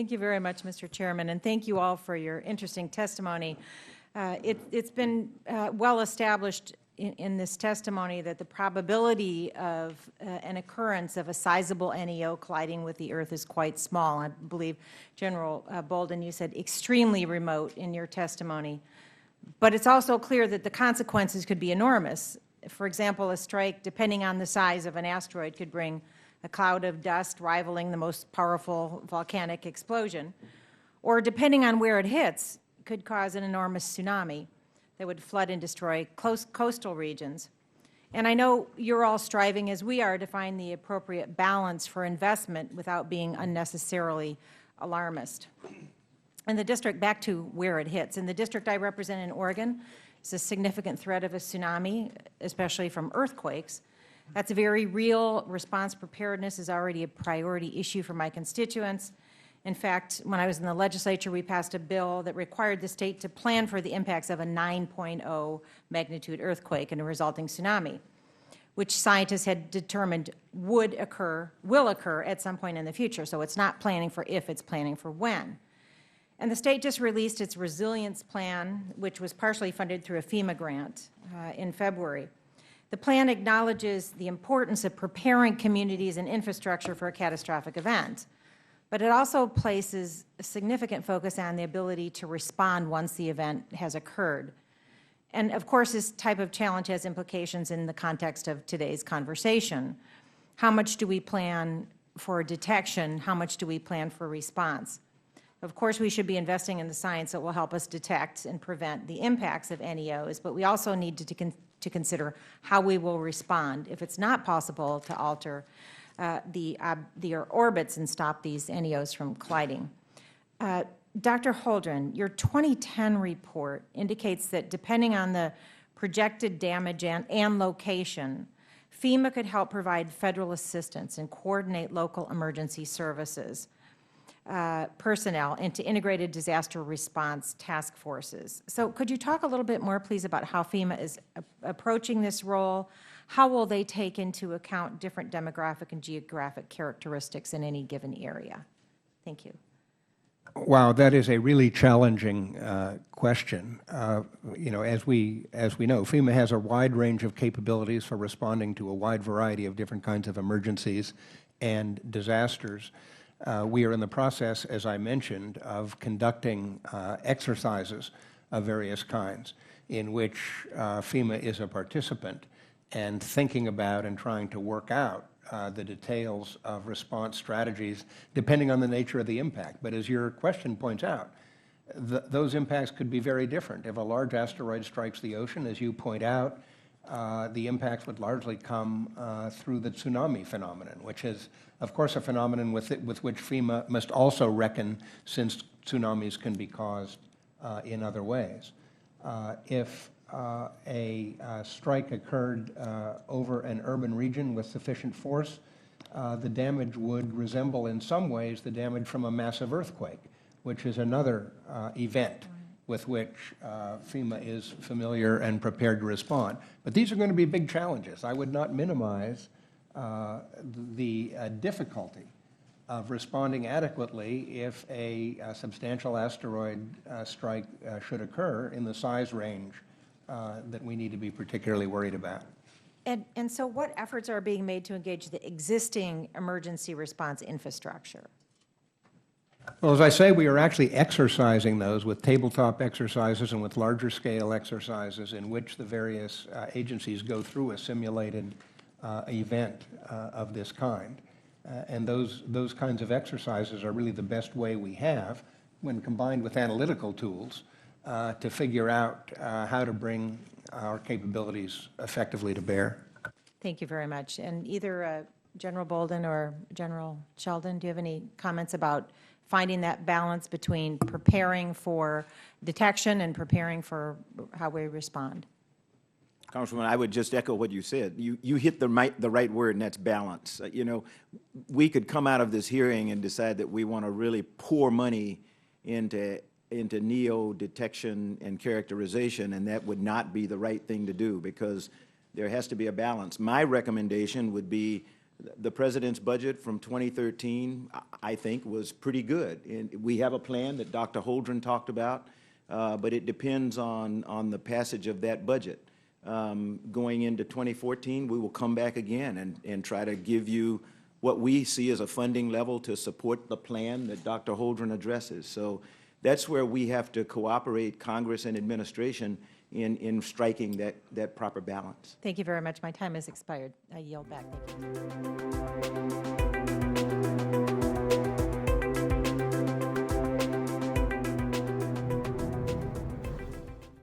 Thank you very much, Mr. Chairman, and thank you all for your interesting testimony. It's been well established in this testimony that the probability of an occurrence of a sizable NEO colliding with the Earth is quite small. I believe, General Bolden, you said extremely remote in your testimony. But it's also clear that the consequences could be enormous. For example, a strike, depending on the size of an asteroid, could bring a cloud of dust rivaling the most powerful volcanic explosion, or depending on where it hits, could cause an enormous tsunami that would flood and destroy coastal regions. And I know you're all striving, as we are, to find the appropriate balance for investment without being unnecessarily alarmist. In the district, back to where it hits, in the district I represent in Oregon, it's a significant threat of a tsunami, especially from earthquakes. That's a very real. Response preparedness is already a priority issue for my constituents. In fact, when I was in the legislature, we passed a bill that required the state to plan for the impacts of a 9.0 magnitude earthquake and a resulting tsunami, which scientists had determined will occur at some point in the future. So it's not planning for if, it's planning for when. And the state just released its resilience plan, which was partially funded through a FEMA grant in February. The plan acknowledges the importance of preparing communities and infrastructure for a catastrophic event, but it also places a significant focus on the ability to respond once the event has occurred. And of course, this type of challenge has implications in the context of today's conversation. How much do we plan for detection? How much do we plan for response? Of course, we should be investing in the science that will help us detect and prevent the impacts of NEOs, but we also need to consider how we will respond if it's not possible to alter the orbits and stop these NEOs from colliding. Dr. Holdren, your 2010 report indicates that depending on the projected damage and location, FEMA could help provide federal assistance and coordinate local emergency services personnel into integrated disaster response task forces. So could you talk a little bit more, please, about how FEMA is approaching this role? How will they take into account different demographic and geographic characteristics in any given area? Thank you. Wow, that is a really challenging question. You know, as we know, FEMA has a wide range of capabilities for responding to a wide variety of different kinds of emergencies and disasters. We are in the process, as I mentioned, of conducting exercises of various kinds in which FEMA is a participant and thinking about and trying to work out the details of response strategies depending on the nature of the impact. But as your question points out, those impacts could be very different. If a large asteroid strikes the ocean, as you point out, the impacts would largely come through the tsunami phenomenon, which is, of course, a phenomenon with which FEMA must also reckon, since tsunamis can be caused in other ways. If a strike occurred over an urban region with sufficient force, the damage would resemble in some ways the damage from a massive earthquake, which is another event with which FEMA is familiar and prepared to respond. But these are going to be big challenges. I would not minimize the difficulty of responding adequately if a substantial asteroid strike should occur in the size range that we need to be particularly worried about. And so what efforts are being made to engage the existing emergency response infrastructure? Well, as I say, we are actually exercising those with tabletop exercises and with larger scale exercises in which the various agencies go through a simulated event of this kind. And those kinds of exercises are really the best way we have, when combined with analytical tools, to figure out how to bring our capabilities effectively to bear. Thank you very much. And either General Bolden or General Shelton, do you have any comments about finding that balance between preparing for detection and preparing for how we respond? Congresswoman, I would just echo what you said. You hit the right word, and that's balance. You know, we could come out of this hearing and decide that we want to really pour money into NEO detection and characterization, and that would not be the right thing to do, because there has to be a balance. My recommendation would be The president's budget from 2013, I think, was pretty good. And we have a plan that Dr. Holdren talked about, but it depends on the passage of that budget. Going into 2014, we will come back again and try to give you what we see as a funding level to support the plan that Dr. Holdren addresses. So that's where we have to cooperate, Congress and administration, in striking that proper balance. Thank you very much. My time has expired. I yield back. Thank you.